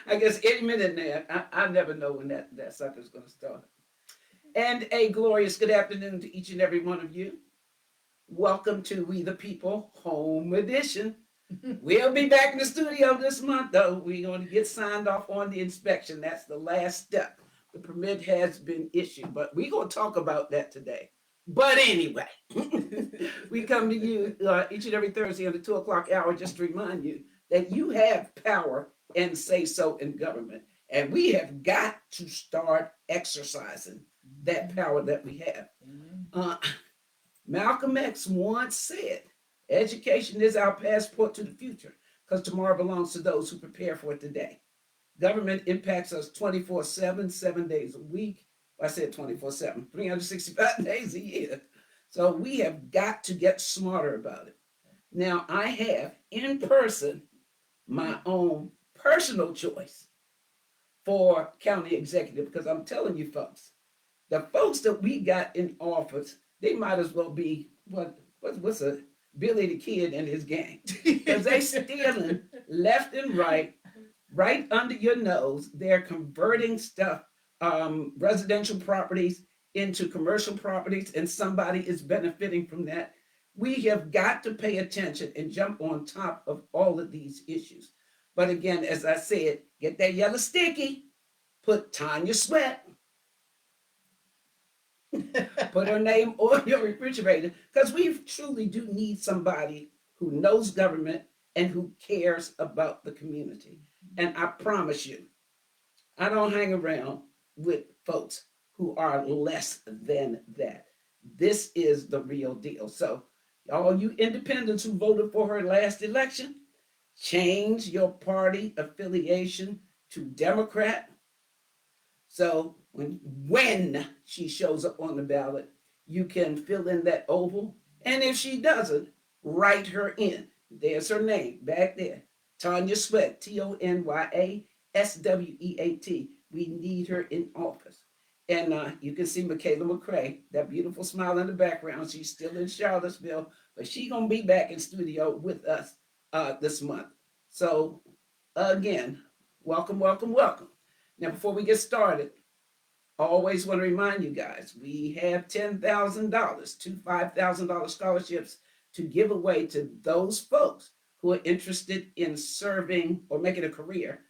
I guess any minute now. I never know when that sucker's going to start. And a glorious good afternoon to each and every one of you. Welcome to We the People Home Edition. We'll be back in the studio this month, though. We're going to get signed off on the inspection. That's the last step. The permit has been issued, but we're going to talk about that today. But anyway, we come to you each and every Thursday on the 2 o'clock hour just to remind you that you have power and say so in government. And we have got to start exercising that power that we have. Uh, Malcolm X once said, education is our passport to the future because tomorrow belongs to those who prepare for it today. Government impacts us 24/7, 7 days a week. I said 24/7, 365 days a year. So we have got to get smarter about it. Now, I have in person my own personal choice for county executive because I'm telling you, folks, the folks that we got in office, they might as well be what's a Billy the Kid and his gang because they stealing left and right under your nose. They're converting stuff, residential properties into commercial properties, and somebody is benefiting from that. We have got to pay attention and jump on top of all of these issues. But again, as I said, get that yellow sticky, put Tanya Sweat, put her name on your refrigerator, because we truly do need somebody who knows government and who cares about the community. And I promise you, I don't hang around with folks who are less than that. This is the real deal. So, all you independents who voted for her last election, change your party affiliation to Democrat. So when she shows up on the ballot, you can fill in that oval. And if she doesn't, write her in. There's her name back there. Tanya Sweat, TonyaSweat. We need her in office. And you can see Michaela McCray, that beautiful smile in the background. She's still in Charlottesville, but she's going to be back in studio with us this month. So again, welcome, welcome, welcome. Now, before we get started, I always want to remind you guys, we have $10,000 to $5,000 scholarships to give away to those folks who are interested in serving or making a career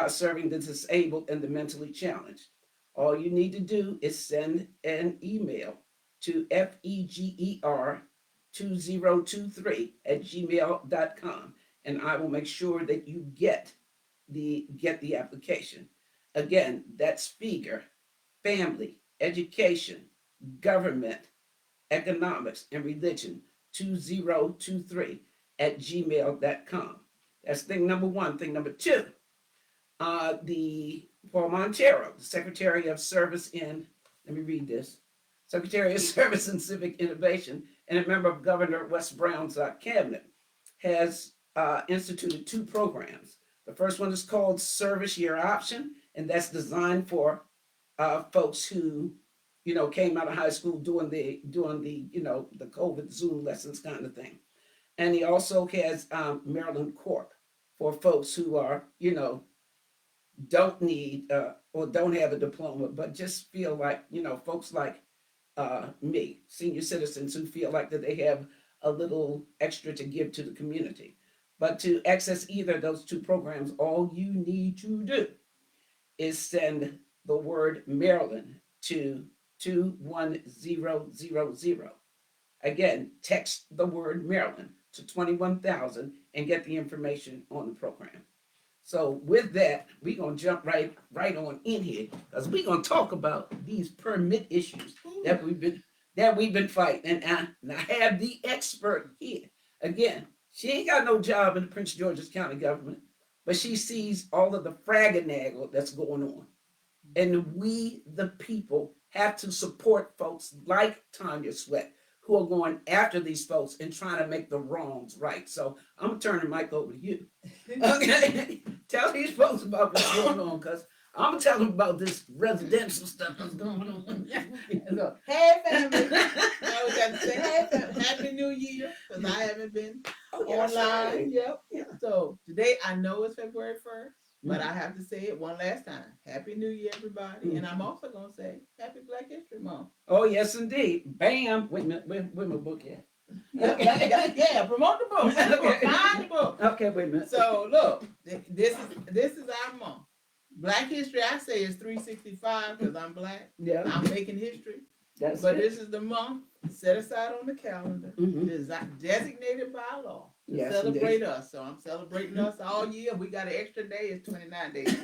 serving the disabled and the mentally challenged. All you need to do is send an email to feger2023@gmail.com, and I will make sure that you get the application. Again, that's FEGER, Family, Education, Government, Economics, and Religion 2023@gmail.com. That's thing number one. Thing number two, the Paul Montero, Secretary of Service in, let me read this, Secretary of Service and Civic Innovation, and a member of Governor Wes Brown's cabinet, has instituted two programs. The first one is called Service Year Option, and that's designed for folks who, came out of high school doing the the COVID Zoom lessons kind of thing. And he also has Maryland Corp for folks who are, don't need or don't have a diploma, but just feel like, folks like me, senior citizens who feel like that they have a little extra to give to the community. But to access either of those two programs, all you need to do is send the word Maryland to 21000. Again, text the word Maryland to 21,000 and get the information on the program. So with that, we're gonna jump right on in here because we're gonna talk about these permit issues that we've been fighting. And I have the expert here. Again, she ain't got no job in the Prince George's County government, but she sees all of the fragganaggle that's going on. And we, the people, have to support folks like Tanya Sweat, who are going after these folks and trying to make the wrongs right. So I'm gonna turn the mic over to you. Okay, tell these folks about what's going on, because I'm gonna tell them about this residential stuff that's going on. Look, hey family, I was got to say hey family, happy New Year, because I haven't been online. Right. Yep. So today I know it's February 1st. But I have to say it one last time. Happy New Year, everybody. And I'm also going to say Happy Black History Month. Oh, yes, indeed. Bam. Wait a minute. Where my book at? Yeah, promote the book. Find the book. Okay, wait a minute. So look, this is our month. Black history, I say, is 365 because I'm black. Yeah. I'm making history. That's But it. this is the month set aside on the calendar, Mhm. designated by law to Yes, celebrate us. So I'm celebrating us all year. We got an extra day. It's 29 days.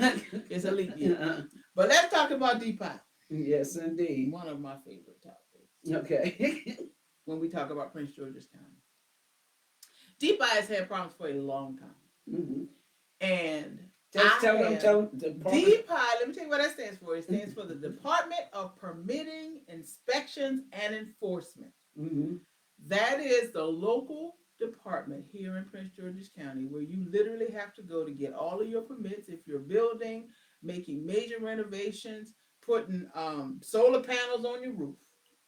It's a leap year. But let's talk about DPI. Yes, indeed. One of my favorite topics. Okay. When we talk about Prince George's County. DPI has had problems for a long time. Mm-hmm. And Just tell them. DPI, let me tell you what that stands for. It stands for the Department of Permitting, Inspections, and Enforcement. Mm-hmm. That is the local department here in Prince George's County where you literally have to go to get all of your permits if you're building, making major renovations, putting solar panels on your roof.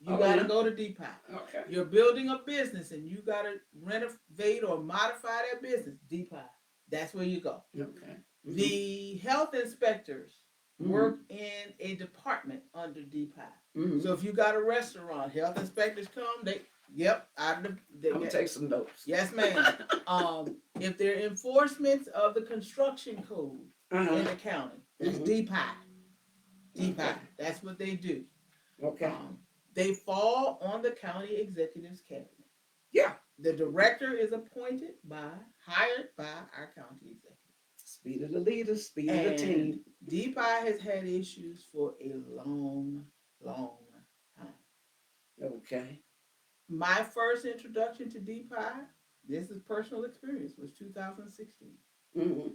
You got to go to DPI. Okay. You're building a business and you got to renovate or modify that business. DPI. That's where you go. Okay. Mm-hmm. The health inspectors work in a department under DPI. Mm-hmm. So if you got a restaurant, health inspectors come. I'm gonna take some notes. Yes, ma'am. If they're enforcements of the construction code in the county, it's DPI. DPI. That's what they do. Okay. They fall on the county executive's cabinet. Yeah. The director is hired by our county executive. Speed of the leaders, speed of the team. DPI has had issues for a long, long time. Okay. My first introduction to DPI, this is personal experience, was 2016. Mm-hmm.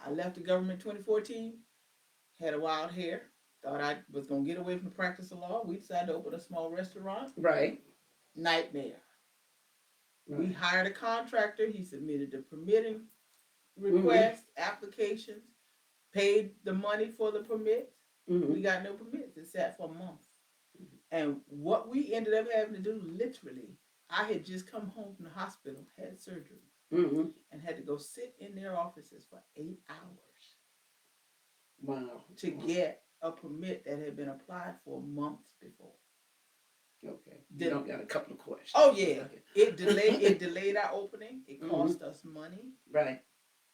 I left the government 2014, had a wild hair, thought I was going to get away from the practice of law. We decided to open a small restaurant. Right. Nightmare. Right. We hired a contractor. He submitted the permitting request, applications, paid the money for the permits. We got no permits. It sat for a month. And what we ended up having to do, literally, I had just come home from the hospital, had surgery, and had to go sit in their offices for 8 hours. Wow. To get a permit that had been applied for months before. Okay. You don't got a couple of questions. Oh yeah. It delayed our opening. It cost us money. Right.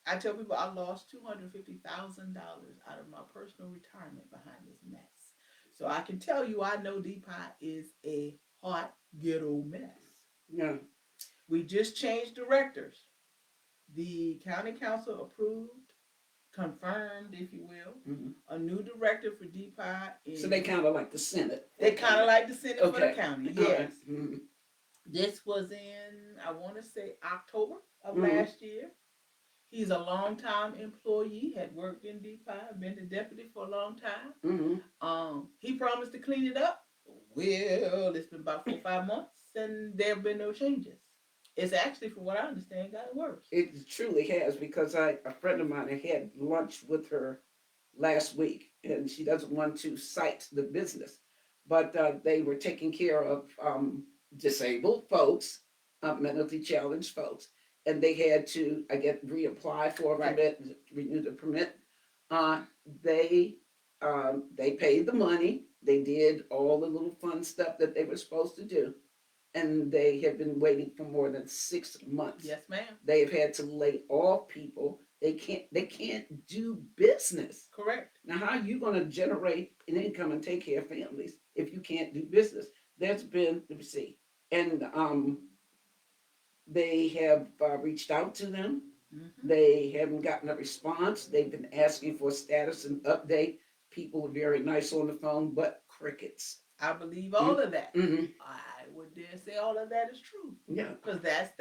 I tell people I lost $250,000 out of my personal retirement behind this mess. So I can tell you I know DPI is a hot ghetto mess. Yeah. We just changed directors. The county council approved, confirmed, if you will, a new director for DPI. So they kind of like the Senate. They kind of like the Senate for the county, yes. Right. This was in, I want to say, October of last year. He's a long-time employee, had worked in DPI, been the deputy for a long time. He promised to clean it up. Well, it's been about 4 or 5 months, and there have been no changes. It's actually, from what I understand, gotten worse. It truly has, because a friend of mine had lunch with her last week, and she doesn't want to cite the business, but they were taking care of disabled folks, mentally challenged folks, and they had to, I guess, reapply for a permit, renew the permit. They paid the money. They did all the little fun stuff that they were supposed to do. And they have been waiting for more than 6 months. Yes, ma'am. They've had to lay off people. They can't do business. Correct. Now, how are you going to generate an income and take care of families if you can't do business? There's been, let me see, and they have reached out to them. They haven't gotten a response. They've been asking for a status and update. People are very nice on the phone, but crickets. I believe all of that. I would dare say all of that is true. Yeah. Because that's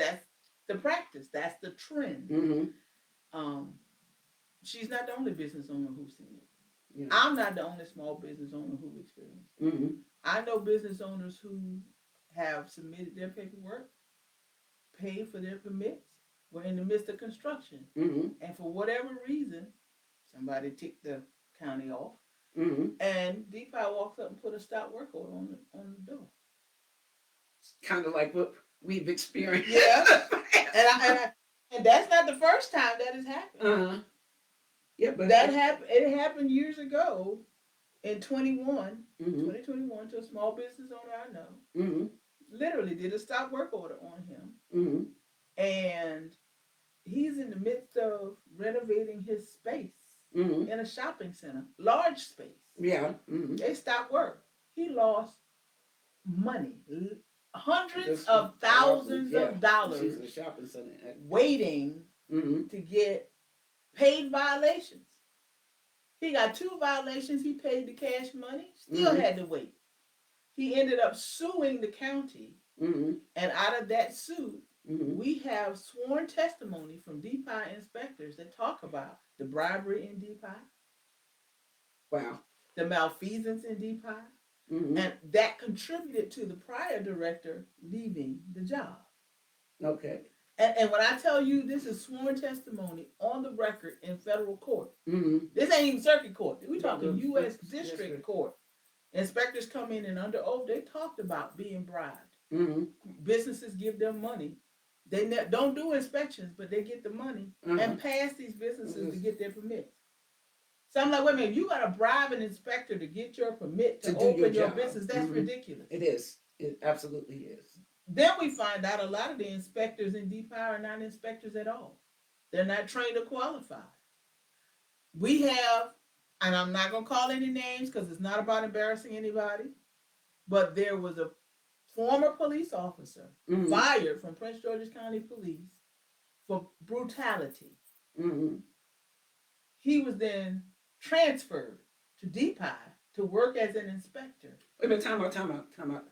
the practice. That's the trend. She's not the only business owner who's seen it. Yeah. I'm not the only small business owner who experienced it. I know business owners who have submitted their paperwork, paid for their permits, were in the midst of construction. And for whatever reason, somebody ticked the county off. And DPI walks up and put a stop work order on the door. It's kind of like what we've experienced. Yeah. and that's not the first time that has happened. Yeah, but that happened. It happened years ago in 2021 to a small business owner I know. Mm-hmm. Literally did a stop work order on him, Mm-hmm. and he's in the midst of renovating his space Mm-hmm. in a shopping center, large space. Yeah. Mm-hmm. They stopped work. He lost money, hundreds Just of thousands yeah. of dollars She's in a shopping center. waiting Mm-hmm. to get paid violations. He got 2 violations. He paid the cash money, still Mm-hmm. had to wait. He ended up suing the county, Mm-hmm. and out of that suit, Mm-hmm. we have sworn testimony from DPI inspectors that talk about the bribery in DPI, Wow. the malfeasance in DPI, Mm-hmm. and that contributed to the prior director leaving the job. Okay. And when I tell you this is sworn testimony on the record in federal court, Mm-hmm. this ain't even circuit court. We're talking No, U.S. district. District Court. Inspectors come in and under oath, they talked about being bribed. Mm-hmm. Businesses give them money. They don't do inspections, but they get the money and pass these businesses to get their permits. So I'm like, wait a minute, you got to bribe an inspector to get your permit to open your business. That's ridiculous. It is. It absolutely is. Then we find out a lot of the inspectors in DPI are not inspectors at all. They're not trained or qualified. We have, and I'm not going to call any names because it's not about embarrassing anybody, but there was a former police officer fired from Prince George's County Police for brutality. Mm-hmm. He was then transferred to DPI to work as an inspector. Wait a minute, time out.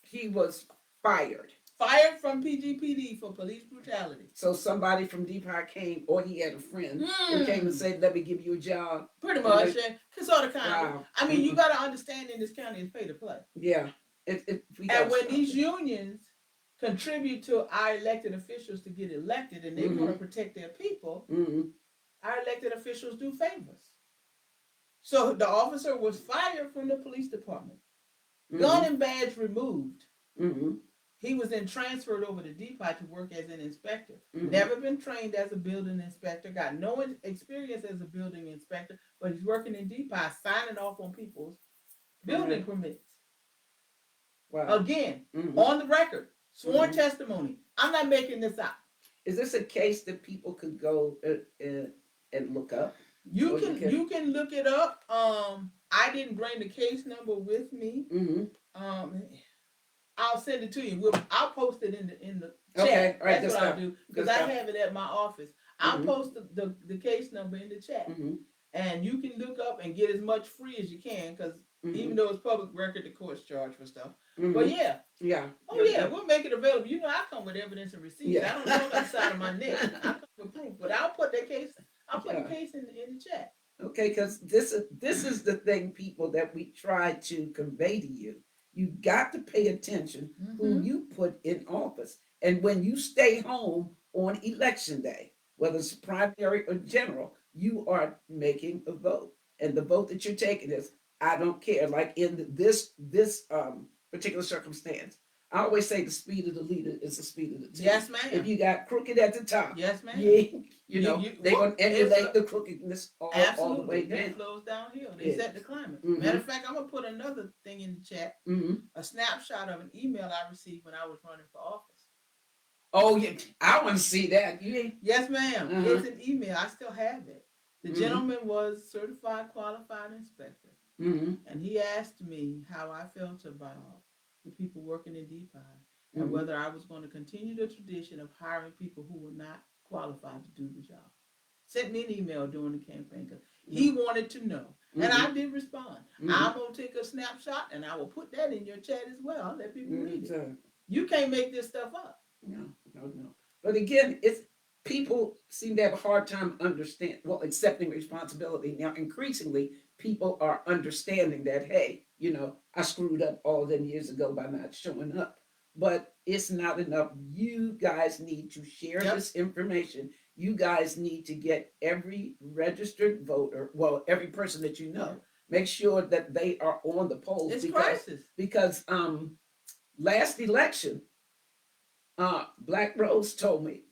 He was fired. Fired from PGPD for police brutality. So somebody from DPI came, or he had a friend who came and said, "Let me give you a job." Pretty much, sort of kind of. Wow. I mean, you got to understand in this county it's pay to play. Yeah. And when these unions contribute to our elected officials to get elected, and they want to protect their people, our elected officials do favors. So the officer was fired from the police department, gun and badge removed. He was then transferred over to DPI to work as an inspector. Never been trained as a building inspector, got no experience as a building inspector, but he's working in DPI, signing off on people's building permits. Wow. Again, on the record, sworn testimony. I'm not making this up. Is this a case that people could go and look up? You can look it up. I didn't bring the case number with me. I'll send it to you. I'll post it in the chat. Okay, all right, that's what I'll do because I have it at my office. I'll post the case number in the chat, and you can look up and get as much free as you can because even though it's public record, the courts charge for stuff. But yeah, we'll make it available. You know, I come with evidence and receipts. Yeah. I don't know on the side of my neck. I come with proof, but I'll put that case. I'll put the case in the chat. Okay, because this is the thing, people, that we try to convey to you. You got to pay attention who you put in office. And when you stay home on election day, whether it's primary or general, you are making a vote. And the vote that you're taking is, I don't care. Like in this particular circumstance, I always say the speed of the leader is the speed of the team. Yes, ma'am. If you got crooked at the top, yes, ma'am. They're going to emulate the crookedness all the way down. It flows downhill. They set the climate. Matter of fact, I'm going to put another thing in the chat, a snapshot of an email I received when I was running for office. Oh, yeah. I want to see that. Yes, ma'am. It's an email. I still have it. The gentleman was certified qualified inspector. And he asked me how I felt about the people working in DPI and whether I was going to continue the tradition of hiring people who were not qualified to do the job. Sent me an email during the campaign because he wanted to know. And I did respond. I'm going to take a snapshot and I will put that in your chat as well. I'll let people read it. You can't make this stuff up. No. But again, people seem to have a hard time accepting responsibility. Now, increasingly, people are understanding that, hey, I screwed up all them years ago by not showing up. But it's not enough. You guys need to share this information. You guys need to get every registered voter, every person that you know, make sure that they are on the polls. It's crisis. Because last election, Black Rose told me,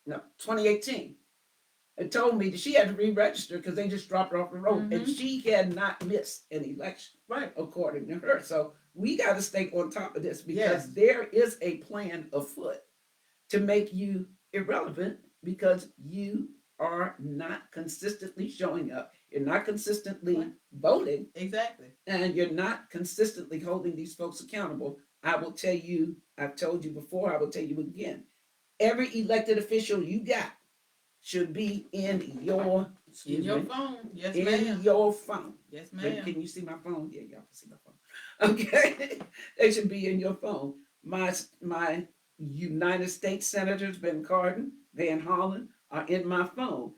2018, told me that she had to re-register because they just dropped her off the road, and Mhm. she had not missed an election, Right. according to her. So we got to stay on top of this because Yes. there is a plan afoot to make you irrelevant because you are not consistently showing up. You're not consistently Right. voting, Exactly. and you're not consistently holding these folks accountable. I will tell you, I've told you before, I will tell you again. Every elected official you got should be in your phone. Yes, in ma'am. your phone. Yes, But ma'am. can you see my phone? Yeah, y'all can see my phone. Okay, they should be in your phone. My United States senators Ben Cardin, Van Hollen are in my phone.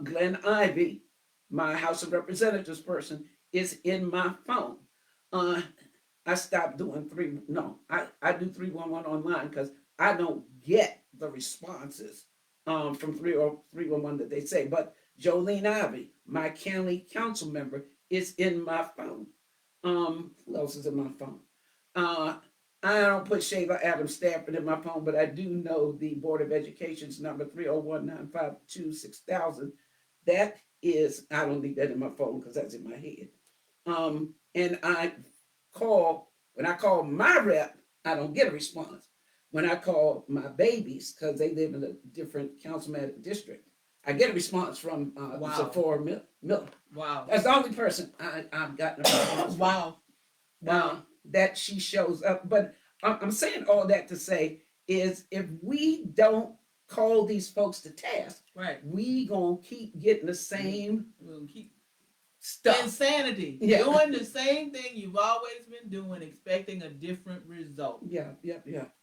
Glenn Ivey, my House of Representatives person, is in my phone. Uh, I stopped doing three. No, I do 311 online because I don't get the responses from 311 that they say. But Jolene Ivey, my county council member, is in my phone. Who else is in my phone? Uh, I don't put Shayla Adams Stafford in my phone, but I do know the Board of Education's number 301-952-6000. That is, I don't need that in my phone because that's in my head. And when I call my rep, I don't get a response. When I call my babies, because they live in a different councilman district, I get a response from Wow. Sephora Miller. Wow. That's the only person I've gotten a response from. Wow. Wow. That she shows up. But I'm saying all that to say is if we don't call these folks to task, Right. we gonna keep getting the same We'll keep stuff. insanity. Yeah. Doing the same thing you've always been doing, expecting a different result. Yeah.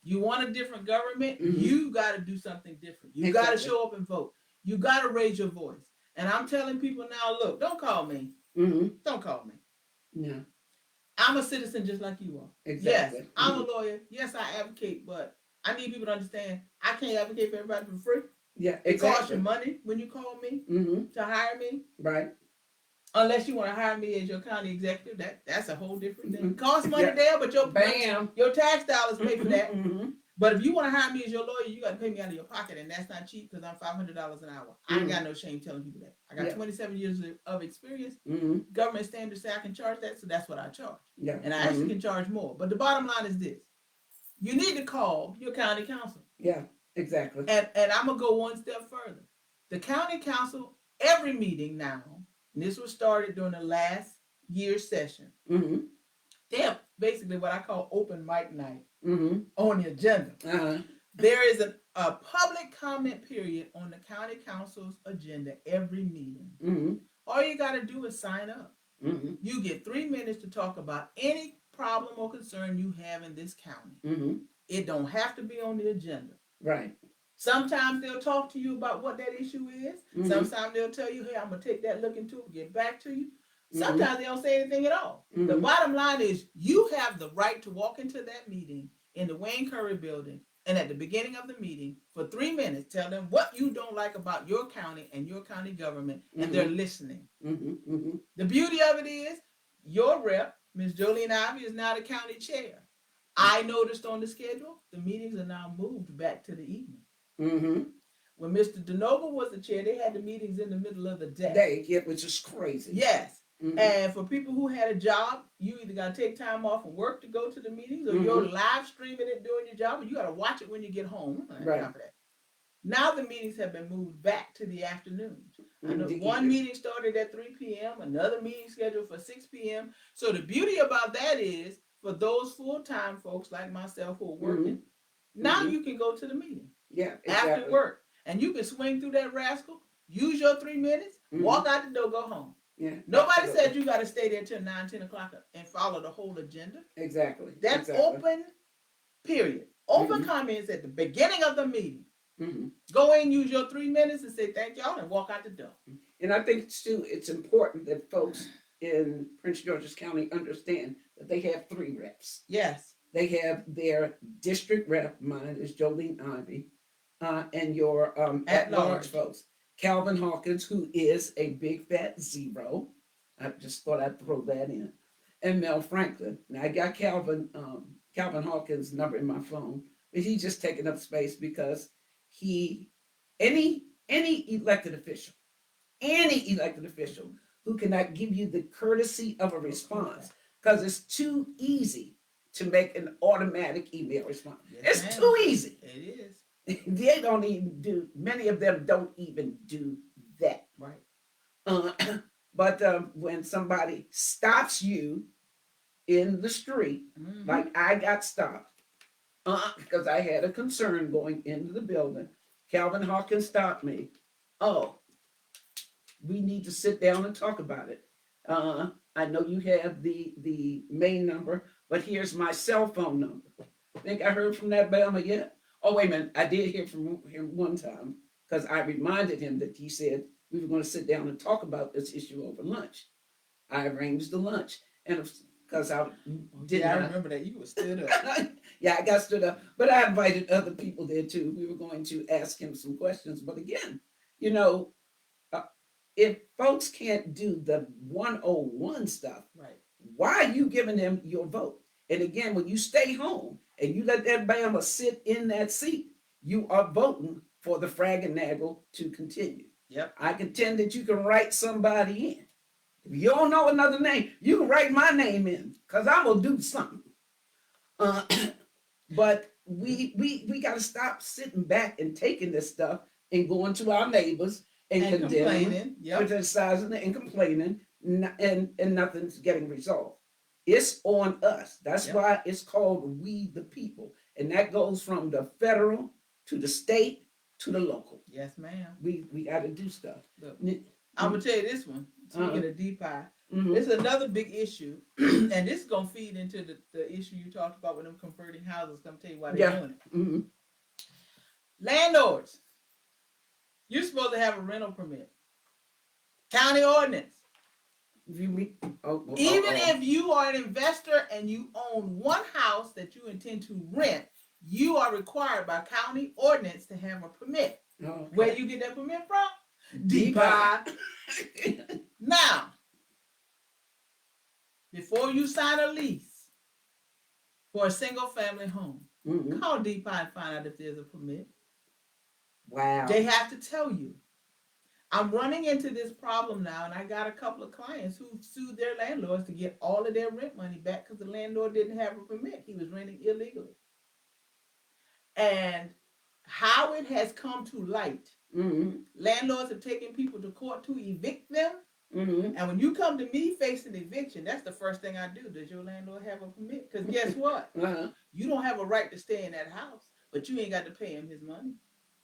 You want a different government, Mhm. you got to do something different. You Exactly. got to show up and vote. You got to raise your voice. And I'm telling people now, look, don't call me. Mm-hmm. Don't call me. Yeah. I'm a citizen just like you are. Exactly. Yes, I'm a lawyer. Yes, I advocate, but I need people to understand I can't advocate for everybody for free. Yeah, It costs exactly. you money when you call me Mm-hmm. to hire me. Right. Unless you want to hire me as your county executive, that's a whole different thing. Mhm. It costs money Yeah. there, but Bam. your tax dollars pay for that. Mm-hmm. But if you want to hire me as your lawyer, you got to pay me out of your pocket, and that's not cheap because I'm $500 an hour. I ain't got no shame telling people that. I got 27 years of experience. Mm-hmm. Government standards say I can charge that, so that's what I charge. Yeah. And I actually can charge more. But the bottom line is this: you need to call your county council. Yeah, exactly. And I'm gonna go one step further. The county council, every meeting now, and this was started during the last year's session. Mm-hmm. They have basically what I call open mic night Mm-hmm. on the agenda. Uh-huh. There is a public comment period on the county council's agenda every meeting. Mm-hmm. All you got to do is sign up. Mm-hmm. You get 3 minutes to talk about any problem or concern you have in this county. Mm-hmm. It don't have to be on the agenda. Right. Sometimes they'll talk to you about what that issue is. Mm-hmm. Sometimes they'll tell you, hey, I'm going to take that look into it and get back to you. Mm-hmm. Sometimes they don't say anything at all. Mm-hmm. The bottom line is you have the right to walk into that meeting in the Wayne Curry building, and at the beginning of the meeting, for 3 minutes, tell them what you don't like about your county and your county government, and they're listening. Mm-hmm. Mm-hmm. The beauty of it is your rep, Ms. Jolene Ivey, is now the county chair. I noticed on the schedule, the meetings are now moved back to the evening. Mm-hmm. When Mr. DeNoble was the chair, they had the meetings in the middle of the day. Which is crazy. Yes. Mm-hmm. And for people who had a job, you either got to take time off from work to go to the meetings, or you're live streaming it doing your job, and you got to watch it when you get home. Right. Now the meetings have been moved back to the afternoons. I know one meeting started at 3 p.m., another meeting scheduled for 6 p.m. So the beauty about that is, for those full-time folks like myself who are working, now you can go to the meeting. Yeah, exactly. After work. And you can swing through that rascal, use your 3 minutes, walk out the door, go home. Yeah. Nobody said you got to stay there till 9, 10 o'clock and follow the whole agenda. Exactly. That's open, period. Open comments at the beginning of the meeting. Mm-hmm. Go in, use your 3 minutes and say thank y'all and walk out the door. And I think, too, it's important that folks in Prince George's County understand that they have 3 reps. Yes. They have their district rep, mine is Jolene Ivey, and your at-large folks. Calvin Hawkins, who is a big fat 0. I just thought I'd throw that in. And Mel Franklin. Now, I got Calvin Hawkins' number in my phone, but he's just taking up space because any any elected official, who cannot give you the courtesy of a response, because it's too easy to make an automatic email response. Yes, It's too easy. It is. They don't even do, many of them don't even do that. Right. But when somebody stops you in the street, like I got stopped because I had a concern going into the building. Calvin Hawkins stopped me. Oh, we need to sit down and talk about it. I know you have the main number, but here's my cell phone number. Think I heard from that Bama yet? Oh, wait a minute. I did hear from him one time because I reminded him that he said we were going to sit down and talk about this issue over lunch. I arranged the lunch, and because I didn't. I remember that you were stood up. Yeah, I got stood up, but I invited other people there too. We were going to ask him some questions, but again, you know, if folks can't do the 101 stuff, right? Why are you giving them your vote? And again, when you stay home and you let that Bama sit in that seat, you are voting for the Fragenagel to continue. Yep. I contend that you can write somebody in. If you don't know another name, you can write my name in because I'm going to do something. But we got to stop sitting back and taking this stuff and going to our neighbors and condemning, criticizing and complaining, and nothing's getting resolved. It's on us. That's why it's called We the People. And that goes from the federal to the state to the local. Yes, ma'am. We got to do stuff. Look, I'm going to tell you this one. Speaking of DPI, this is another big issue. And this is going to feed into the issue you talked about with them converting houses. I'm going to tell you why they're doing it. Landlords, you're supposed to have a rental permit. County ordinance. Even if you are an investor and you own one house that you intend to rent, you are required by county ordinance to have a permit. Where you get that permit from? DPI. Now, before you sign a lease for a single family home, call DPI and find out if there's a permit. Wow. They have to tell you. I'm running into this problem now, and I got a couple of clients who sued their landlords to get all of their rent money back because the landlord didn't have a permit. He was renting illegally. And how it has come to light, landlords have taken people to court to evict them. And when you come to me facing eviction, that's the first thing I do. Does your landlord have a permit? Because guess what? You don't have a right to stay in that house, but you ain't got to pay him his money.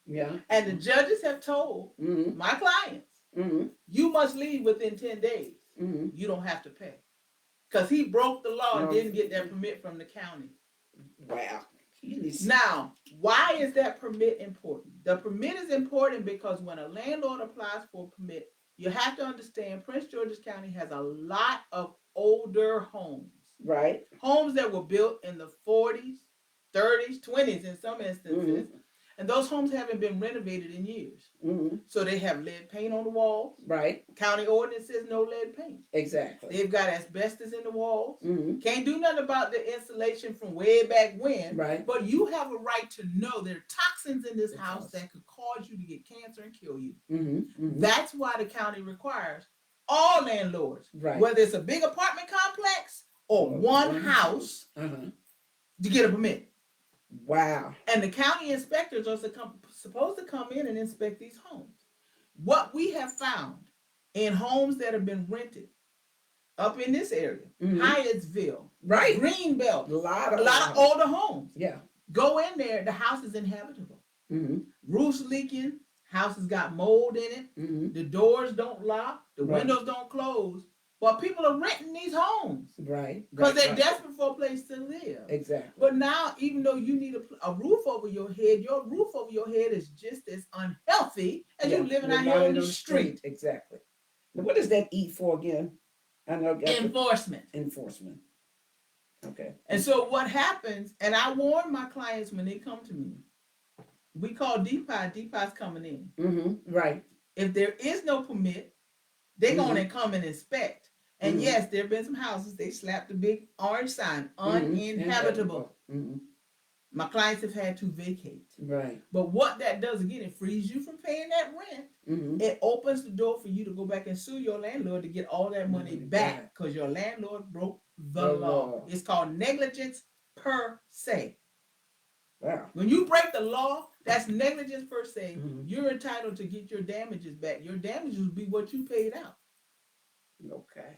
Yeah. And the judges have told my clients, you must leave within 10 days. You don't have to pay. Because he broke the law and didn't get that permit from the county. Wow. Now, why is that permit important? The permit is important because when a landlord applies for a permit, you have to understand Prince George's County has a lot of older homes. Right. Homes that were built in the 40s, 30s, 20s in some instances. And those homes haven't been renovated in years. So they have lead paint on the walls. Right. County ordinance says no lead paint. Exactly. They've got asbestos in the walls. Can't do nothing about the insulation from way back when. Right. But you have a right to know there are toxins in this house that could cause you to get cancer and kill you. That's why the county requires all landlords, whether it's a big apartment complex or one house, to get a permit. Wow. And the county inspectors are supposed to come in and inspect these homes. What we have found in homes that have been rented up in this area, Hyattsville, Greenbelt, a lot of older homes. Yeah. Go in there, the house is inhabitable. Roofs leaking, house has got mold in it, the doors don't lock, the windows don't close. But people are renting these homes. Right. Because they're desperate for a place to live. Exactly. But now, even though you need a roof over your roof over your head is just as unhealthy as you living out here on the street. Exactly. Now, what does that E for again? I know. Enforcement. Enforcement. Okay. And so what happens, and I warn my clients when they come to me, we call DPI. DPI's coming in. Right. If there is no permit, they're going to come and inspect. And yes, there have been some houses, they slapped a big orange sign, uninhabitable. My clients have had to vacate. Right. But what that does, again, it frees you from paying that rent. Mm-hmm. It opens the door for you to go back and sue your landlord to get all that money back because your landlord broke the law. It's called negligence per se. Wow. When you break the law, that's negligence per se. Mm-hmm. You're entitled to get your damages back. Your damages will be what you paid out. Okay.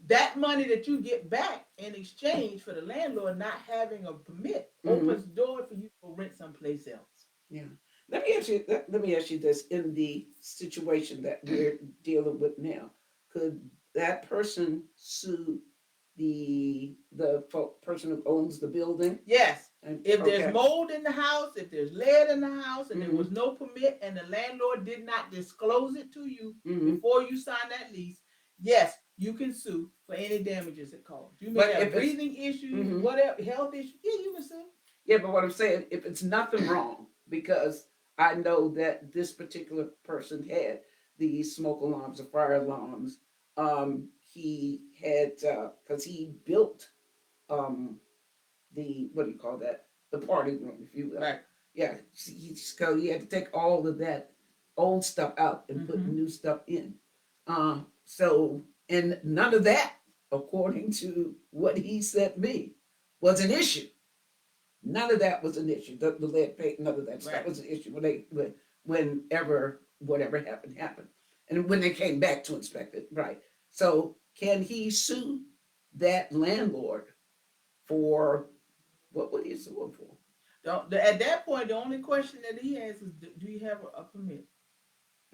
That money that you get back in exchange for the landlord not having a permit opens the door for you to go rent someplace else. Yeah. Let me ask you this: in the situation that we're dealing with now, could that person sue the person who owns the building? Yes. If there's mold in the house, if there's lead in the house, and there was no permit, and the landlord did not disclose it to you before you signed that lease, yes, you can sue for any damages it caused. You may have breathing issues, whatever, health issues. Yeah, you can sue. Yeah, but what I'm saying, if it's nothing wrong, because I know that this particular person had the smoke alarms, the fire alarms. He had because he built the what do you call that? The party room, if you will. Right. Yeah. He had to take all of that old stuff out and put new stuff in. So and none of that, according to what he said me, was an issue. None of that was an issue. The lead paint, none of that stuff was an issue whenever whatever happened. And when they came back to inspect it, right. So can he sue that landlord for what would he sue him for? At that point, the only question that he has is, do you have a permit?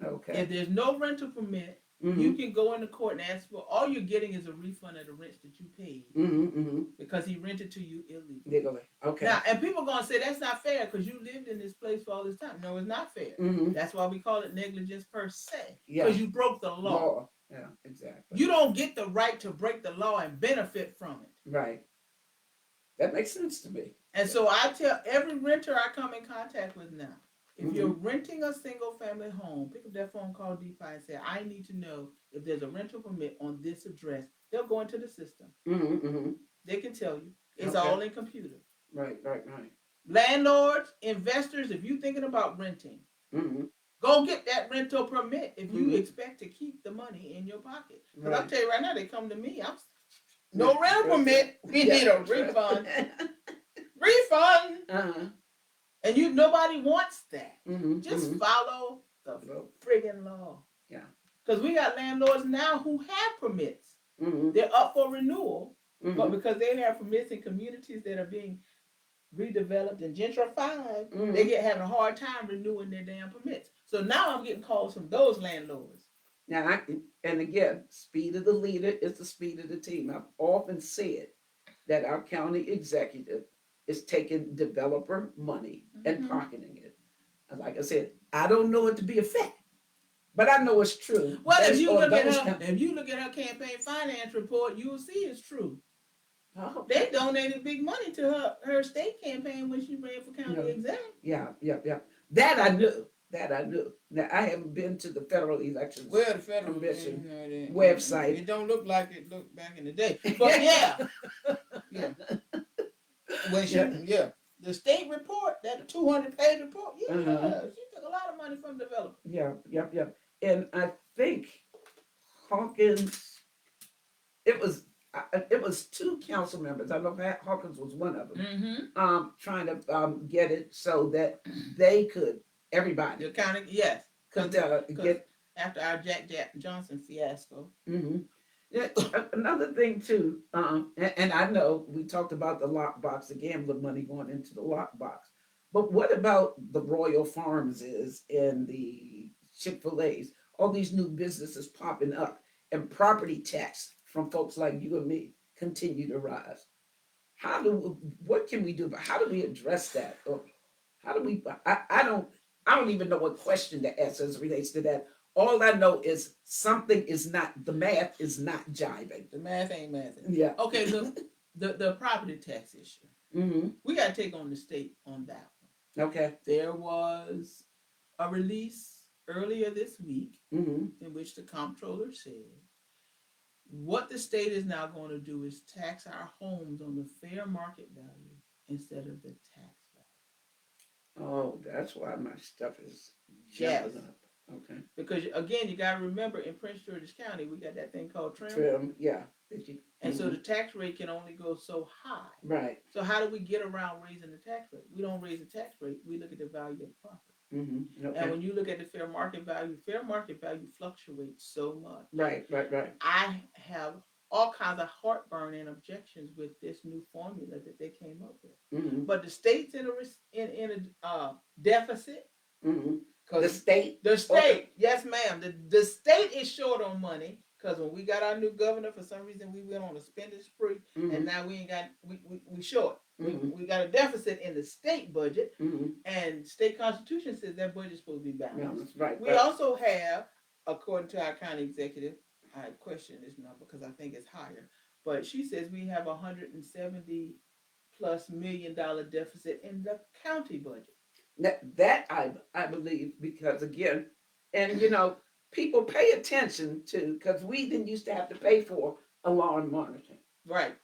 Okay. If there's no rental permit, you can go into court and ask for, all you're getting is a refund of the rents that you paid because he rented to you illegally. Okay. Now, and people are going to say that's not fair because you lived in this place for all this time. No, it's not fair. That's why we call it negligence per se, because you broke the law. Yeah, exactly. You don't get the right to break the law and benefit from it. Right. That makes sense to me. And so I tell every renter I come in contact with now, if you're renting a single family home, pick up that phone, call DeFi and say, I need to know if there's a rental permit on this address. They'll go into the system. They can tell you. It's all in computer. Right. Landlords, investors, if you're thinking about renting, go get that rental permit if you expect to keep the money in your pocket. Because I'll tell you right now, they come to me, no rental permit, we need a refund. Refund! And nobody wants that. Just follow the friggin' law. Yeah. Because we got landlords now who have permits. They're up for renewal, but because they have permits in communities that are being redeveloped and gentrified, they having a hard time renewing their damn permits. So now I'm getting calls from those landlords. Now, and again, speed of the leader is the speed of the team. I've often said that our county executive is taking developer money and pocketing it. And like I said, I don't know it to be a fact, but I know it's true. Well, if you look at her campaign finance report, you will see it's true. Oh, okay. They donated big money to her state campaign when she ran for county exec. Yeah. That I knew. Now I haven't been to the federal elections. Well, the federal commission website. It don't look like it looked back in the day, but yeah. When the state report, that 200-page report, she took a lot of money from developers. Yeah. And I think Hawkins, it was two council members. I know Pat Hawkins was one of them. Trying to get it so that they could, everybody. The county, yes. Could get after our Jack Johnson fiasco. Yeah, another thing too, and I know we talked about the lockbox, the gambling money going into the lockbox, but what about the Royal Farms and the Chick-fil-A's, all these new businesses popping up, and property tax from folks like you and me continue to rise? What can we do? How do we address that? Or how do we? I don't even know what question to ask as it relates to that. All I know is the math is not jiving. The math ain't mathing. Yeah. Okay, the property tax issue. We got to take on the state on that one. Okay. There was a release earlier this week in which the comptroller said what the state is now going to do is tax our homes on the fair market value instead of the tax value. Oh, that's why my stuff is Yes. jumping up. Okay. Because again, you gotta remember in Prince George's County, we got that thing called trim. Trim, yeah. And so the tax rate can only go so high. Right. So how do we get around raising the tax rate? We don't raise the tax rate. We look at the value of the property. Okay. And when you look at the fair market value fluctuates so much. Right. I have all kinds of heartburn and objections with this new formula that they came up with. But the state's in a deficit. The state? Yes, ma'am. The state is short on money because when we got our new governor, for some reason we went on a spending spree, and now we ain't got we short. We got a deficit in the state budget, and state constitution says that budget's supposed to be balanced. Right. We also have, according to our county executive, I question this number because I think it's higher, but she says we have $170+ million deficit in the county budget. That I believe, because again, and people pay attention to, because we didn't used to have to pay for alarm monitoring. Right.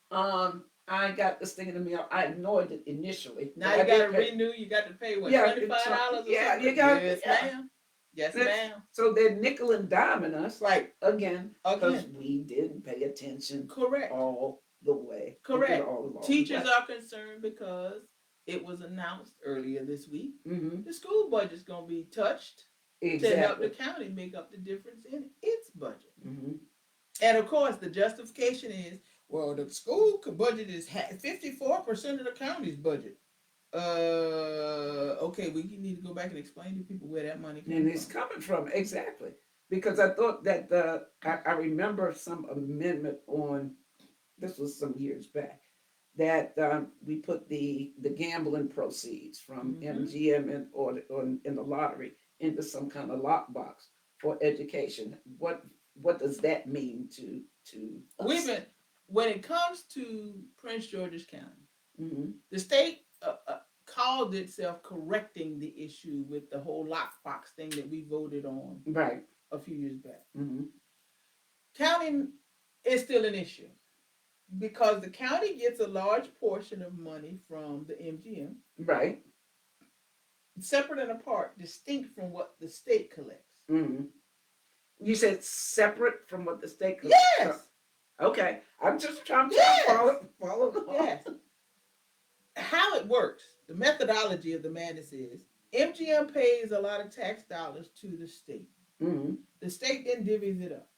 I got this thing in the mail. I ignored it initially. Now you got to renew. You got to pay what, $25 or something? Yeah, you got. Yes, ma'am. Yes, ma'am. So they're nickel and diming us, right? Again, because we didn't pay attention. Correct. All the way. Correct. Teachers are concerned because it was announced earlier this week. The school budget's going to be touched to help the county make up the difference in its budget. And of course, the justification is, well, the school budget is 54% of the county's budget. Okay, we need to go back and explain to people where that money comes from. And it's coming from, exactly. Because I thought that I remember some amendment on, this was some years back, that we put the gambling proceeds from MGM or in the lottery into some kind of lockbox for education. What does that mean to us? When it comes to Prince George's County, the state called itself correcting the issue with the whole lockbox thing that we voted on a few years back. County is still an issue because the county gets a large portion of money from the MGM. Right. Separate and apart, distinct from what the state collects. You said separate from what the state collects? Yes. Okay. I'm just trying to follow along. Yes. How it works, the methodology of the madness is MGM pays a lot of tax dollars to the state. The state then divvies it up.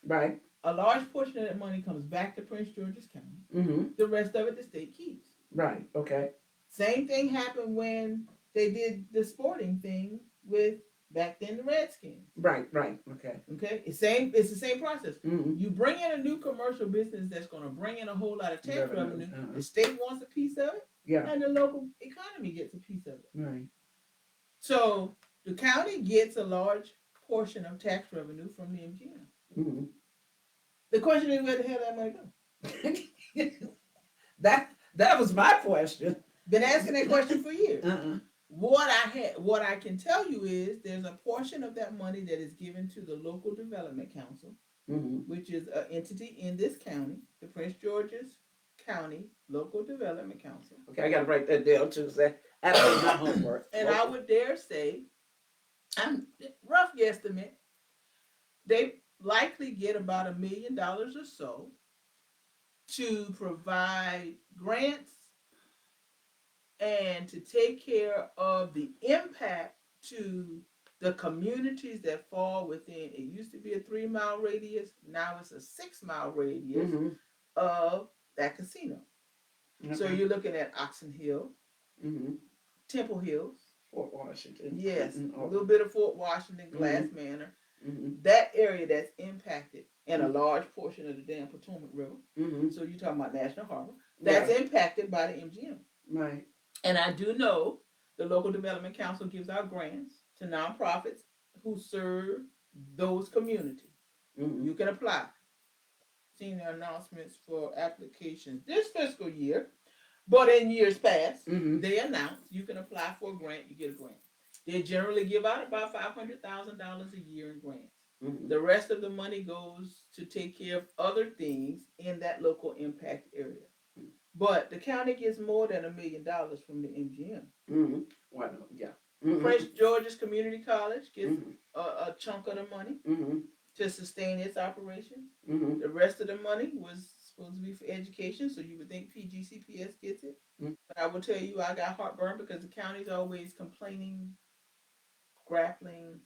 Right. A large portion of that money comes back to Prince George's County. The rest of it the state keeps. Right. Okay. Same thing happened when they did the sporting thing with back then the Redskins. Right. Okay. It's the same process. You bring in a new commercial business that's going to bring in a whole lot of tax revenue. The state wants a piece of it. Yeah. And the local economy gets a piece of it. Right. So the county gets a large portion of tax revenue from the MGM. The question is, where the hell that money go? That was my question. Been asking that question for years. What I can tell you is there's a portion of that money that is given to the local development council, which is an entity in this county, the Prince George's County Local Development Council. Okay, I got to write that down too. After my homework. And I would dare say, rough guesstimate, they likely get about $1 million or so to provide grants and to take care of the impact to the communities that fall within. It used to be a 3-mile radius. Now it's a 6-mile radius of that casino. So you're looking at Oxon Hill, Temple Hills, Fort Washington. Yes, a little bit of Fort Washington, Glass Manor. That area that's impacted, and a large portion of the damn Potomac River. So you're talking about National Harbor. That's impacted by the MGM. Right. And I do know the Local Development Council gives out grants to nonprofits who serve those communities. You can apply. Seen the announcements for applications this fiscal year, but in years past, they announce you can apply for a grant, you get a grant. They generally give out about $500,000 a year in grants. The rest of the money goes to take care of other things in that local impact area. But the county gets more than $1 million from the MGM. Mm-hmm. Why not? Yeah. Mm-hmm. Prince George's Community College gets Mm-hmm. a chunk of the money Mm-hmm. to sustain its operations. Mm-hmm. The rest of the money was supposed to be for education, so you would think PGCPS gets it. Mm-hmm. But I will tell you, I got heartburn because the county's always complaining, grappling.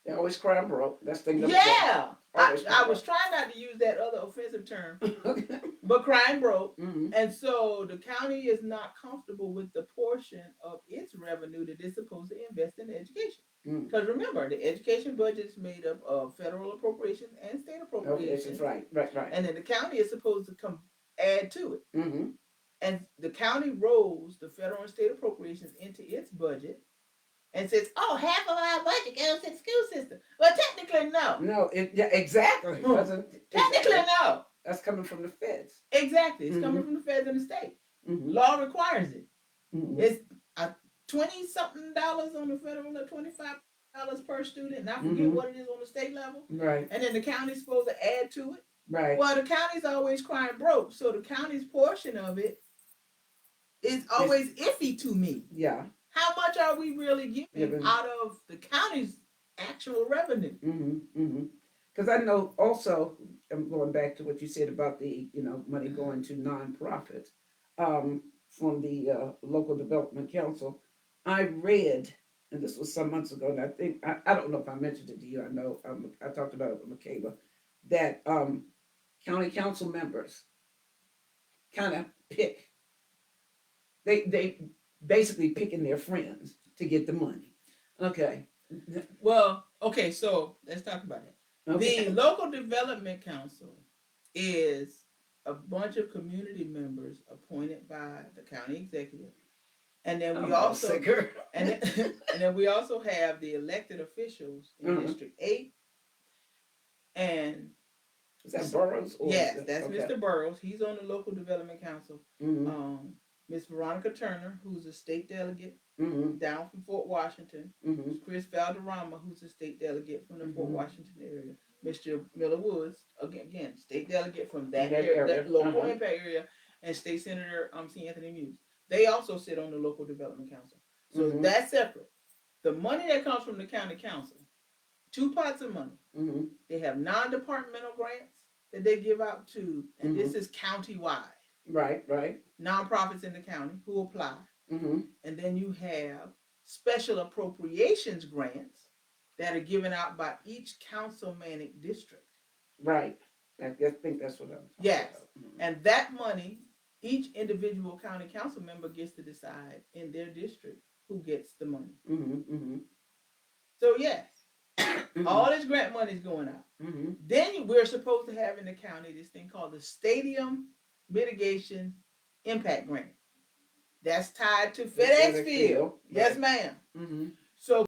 They always cry broke. That's the thing. Yeah, Always I cry was trying not to use that other offensive term, broke. but crying broke. Mm-hmm. And so the county is not comfortable with the portion of its revenue that it's supposed to invest in education. Because remember, the education budget is made up of federal appropriations and state appropriations. Right. And then the county is supposed to come add to it. Mm-hmm. And the county rolls the federal and state appropriations into its budget and says, "Oh, half of our budget goes to the school system." Well, technically, no. No, exactly. Technically, no. That's coming from the feds. Exactly. It's coming from the feds and the state. Mm-hmm. Law requires it. Mm-hmm. It's $20-something on the federal, or $25 per student, and I forget what it is on the state level. Right. And then the county's supposed to add to it. Right. Well, the county's always crying broke, so the county's portion of it is always iffy to me. Yeah. How much are we really giving out of the county's actual revenue? Because I know also, I'm going back to what you said about the money going to nonprofits from the local development council. I read, and this was some months ago, and I think I don't know if I mentioned it to you. I know I talked about it with Michaela, that county council members kind of pick. They basically picking their friends to get the money. Okay. Well, okay, so let's talk about it. Okay. The local development council is a bunch of community members appointed by the county executive, and then we then we also have the elected officials in District 8. And is that Burroughs? Yes, that's Mr. Burroughs. He's on the local development council. Miss Veronica Turner, who's a state delegate down from Fort Washington. Chris Valderrama, who's a state delegate from the Fort Washington area. Mr. Miller Woods, again, state delegate from that area, that local impact area, and State Senator C. Anthony Muse. They also sit on the local development council. So that's separate. The money that comes from the county council, 2 pots of money. They have non-departmental grants that they give out to, and this is county-wide. Right. Nonprofits in the county who apply. And then you have special appropriations grants that are given out by each councilmanic district. Right. I think that's what I'm talking about. And that money, each individual county council member gets to decide in their district who gets the money. So yes, all this grant money is going out. Then we're supposed to have in the county this thing called the Stadium Mitigation Impact Grant. That's tied to FedEx Field. Yes, ma'am. So